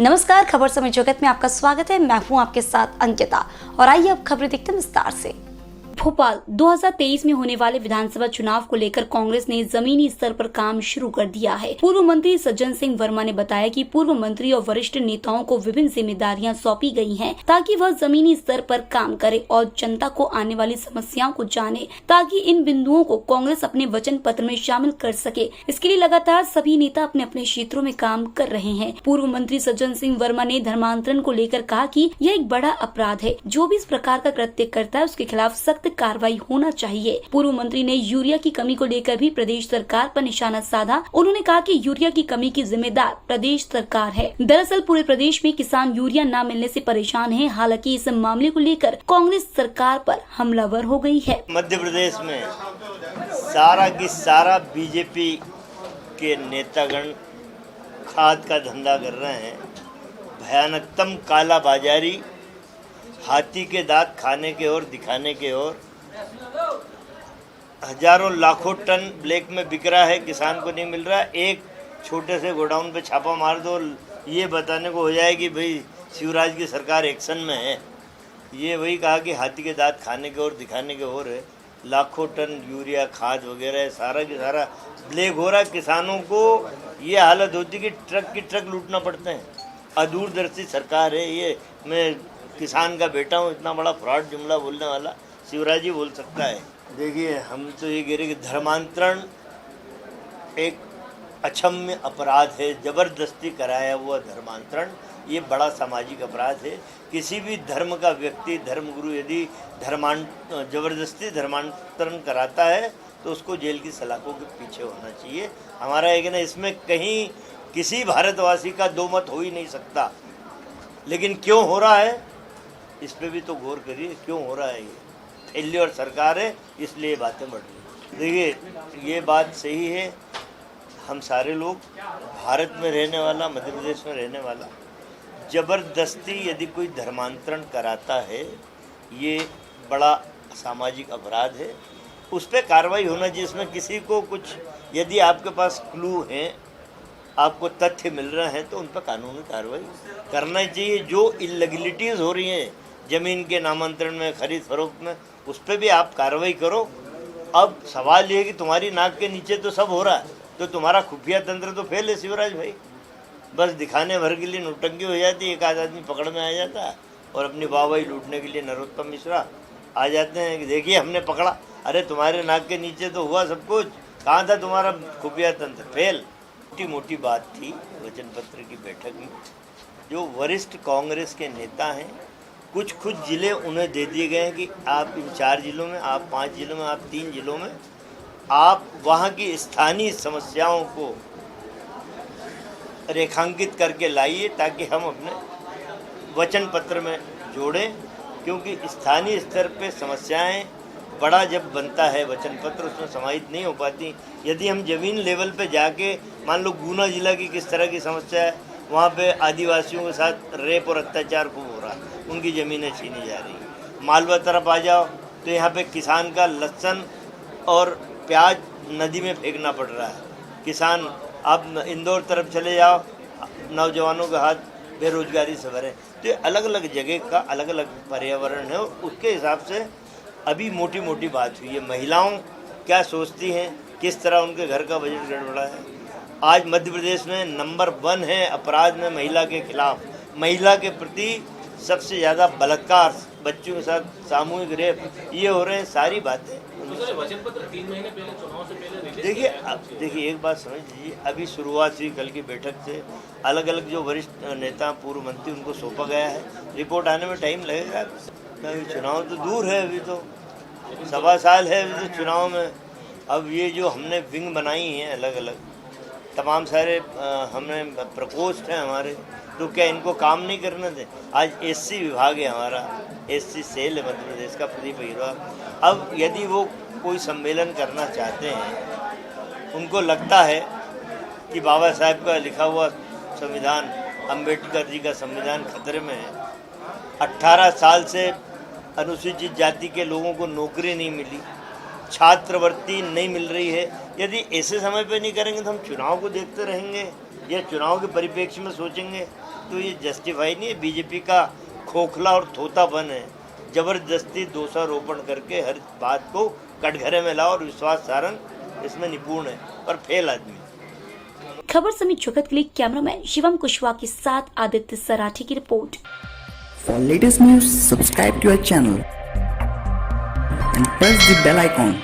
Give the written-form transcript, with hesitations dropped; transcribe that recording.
नमस्कार, खबर समय जगत में आपका स्वागत है। मैं हूं आपके साथ अंकिता और आइए अब खबरें देखते हैं विस्तार से। भोपाल 2023 में होने वाले विधानसभा चुनाव को लेकर कांग्रेस ने जमीनी स्तर पर काम शुरू कर दिया है। पूर्व मंत्री सज्जन सिंह वर्मा ने बताया कि पूर्व मंत्री और वरिष्ठ नेताओं को विभिन्न जिम्मेदारियां सौंपी गई हैं, ताकि वह जमीनी स्तर पर काम करे और जनता को आने वाली समस्याओं को जाने, ताकि इन बिंदुओं को कांग्रेस अपने वचन पत्र में शामिल कर सके। इसके लिए लगातार सभी नेता अपने अपने क्षेत्रों में काम कर रहे हैं। पूर्व मंत्री सज्जन सिंह वर्मा ने धर्मांतरण को लेकर कहा कि यह एक बड़ा अपराध है। जो भी इस प्रकार का कृत्य करता है उसके खिलाफ सख्त कार्रवाई होना चाहिए। पूर्व मंत्री ने यूरिया की कमी को लेकर भी प्रदेश सरकार पर निशाना साधा। उन्होंने कहा कि यूरिया की कमी की जिम्मेदार प्रदेश सरकार है। दरअसल पूरे प्रदेश में किसान यूरिया न मिलने से परेशान हैं। हालांकि इस मामले को लेकर कांग्रेस सरकार पर हमलावर हो गई है। मध्य प्रदेश में सारा की सारा बीजेपी के नेतागण खाद का धंधा कर रहे हैं। भयानकतम काला बाजारी, हाथी के दांत खाने के और दिखाने के और हजारों लाखों टन ब्लैक में बिक रहा है, किसान को नहीं मिल रहा। एक छोटे से गोडाउन पे छापा मार दो, ये बताने को हो जाए कि भाई शिवराज की सरकार एक्शन में है। ये वही कहा कि हाथी के दांत खाने के और दिखाने के और है। लाखों टन यूरिया खाद वगैरह सारा की सारा ब्लैक हो रहा है। किसानों को ये हालत होती कि ट्रक की ट्रक लूटना पड़ते हैं। अदूरदर्शी सरकार है ये। मैं किसान का बेटा हूँ, इतना बड़ा फ्रॉड जुमला बोलने वाला शिवराज जी बोल सकता है। देखिए, हम तो ये कह रहे कि धर्मांतरण एक अक्षम्य अपराध है। जबरदस्ती कराया हुआ धर्मांतरण ये बड़ा सामाजिक अपराध है। किसी भी धर्म का व्यक्ति, धर्मगुरु यदि जबरदस्ती धर्मांतरण कराता है तो उसको जेल की सलाखों के पीछे होना चाहिए। हमारा एक ना, इसमें कहीं किसी भारतवासी का दो मत हो ही नहीं सकता। लेकिन क्यों हो रहा है इस पे भी तो गौर करिए। क्यों हो रहा है? ये फेल्योर सरकार है, इसलिए ये बातें बढ़ रही। देखिए, ये बात सही है। हम सारे लोग, भारत में रहने वाला, मध्य प्रदेश में रहने वाला, जबरदस्ती यदि कोई धर्मांतरण कराता है ये बड़ा सामाजिक अपराध है। उस पर कार्रवाई होना चाहिए। इसमें किसी को कुछ, यदि आपके पास क्लू हैं, आपको तथ्य मिल रहे हैं तो उन पर कानूनी कार्रवाई करना चाहिए। जो इलीगलिटीज़ हो रही हैं ज़मीन के नामांतरण में, खरीद फरोख्त में, उस पर भी आप कार्रवाई करो। अब सवाल ये है कि तुम्हारी नाक के नीचे तो सब हो रहा है, तो तुम्हारा खुफिया तंत्र तो फेल है शिवराज भाई। बस दिखाने भर के लिए नौटंकी हो जाती है, एक आध आदमी पकड़ में आ जाता है और अपनी वाहवाही लूटने के लिए नरोत्तम मिश्रा आ जाते हैं कि देखिए हमने पकड़ा। अरे तुम्हारे नाक के नीचे तो हुआ सब कुछ, कहाँ था तुम्हारा खुफिया तंत्र? फेल। छोटी मोटी बात थी वचन पत्र की बैठक में। जो वरिष्ठ कांग्रेस के नेता हैं, कुछ जिले उन्हें दे दिए गए हैं कि आप इन 4 जिलों में, आप 5 जिलों में, आप 3 जिलों में, आप वहाँ की स्थानीय समस्याओं को रेखांकित करके लाइए ताकि हम अपने वचन पत्र में जोड़ें। क्योंकि स्थानीय स्तर पे समस्याएं बड़ा जब बनता है वचन पत्र, उसमें समाहित नहीं हो पाती। यदि हम ज़मीन लेवल पे जाके, मान लो गुना जिला की किस तरह की समस्या है, वहाँ पे आदिवासियों के साथ रेप और अत्याचार खूब हो रहा है, उनकी ज़मीनें छीनी जा रही। मालवा तरफ आ जाओ तो यहाँ पे किसान का लहसुन और प्याज नदी में फेंकना पड़ रहा है। किसान, आप इंदौर तरफ चले जाओ, नौजवानों के हाथ बेरोजगारी से भरे। तो ये अलग अलग जगह का अलग अलग पर्यावरण है और उसके हिसाब से अभी मोटी मोटी बात हुई है। महिलाओं क्या सोचती हैं, किस तरह उनके घर का बजट गड़बड़ा है। आज मध्य प्रदेश में नंबर 1 है अपराध में महिला के खिलाफ। महिला के प्रति सबसे ज़्यादा बलात्कार, बच्चों के साथ सामूहिक रेप, ये हो रहे हैं। सारी बातें वचन पत्र 3 महीने पहले, चुनाव से पहले देखिए एक बात समझ लीजिए। अभी शुरुआत हुई कल की बैठक से। अलग अलग जो वरिष्ठ नेता, पूर्व मंत्री, उनको सौंपा गया है। रिपोर्ट आने में टाइम लगेगा। अभी चुनाव तो दूर है, अभी तो 1.25 साल है अभी तो चुनाव में। अब ये जो हमने विंग बनाई हैं अलग अलग, तमाम सारे हमने प्रकोष्ठ हैं हमारे, तो क्या इनको काम नहीं करने दें? आज एससी विभाग है हमारा, एससी सेल है मध्य प्रदेश का, प्रदीप अग्रवाल। अब यदि वो कोई सम्मेलन करना चाहते हैं, उनको लगता है कि बाबा साहब का लिखा हुआ संविधान, अंबेडकर जी का संविधान खतरे में है। 18 साल से अनुसूचित जाति के लोगों को नौकरी नहीं मिली, छात्रवृत्ति नहीं मिल रही है, यदि ऐसे समय पे नहीं करेंगे तो हम चुनाव को देखते रहेंगे या चुनाव के परिप्रेक्ष्य में सोचेंगे, तो ये जस्टिफाई नहीं है। बीजेपी का खोखला और थोतापन है, जबरदस्ती दोषारोपण करके हर बात को कटघरे में लाओ, और विश्वास सारंग इसमें निपुण है पर फेल आदमी। खबर समिट जगत के लिए कैमरामैन शिवम कुशवाहा के साथ आदित्य सराठी की report. For latest news, subscribe to our channel and press the bell icon.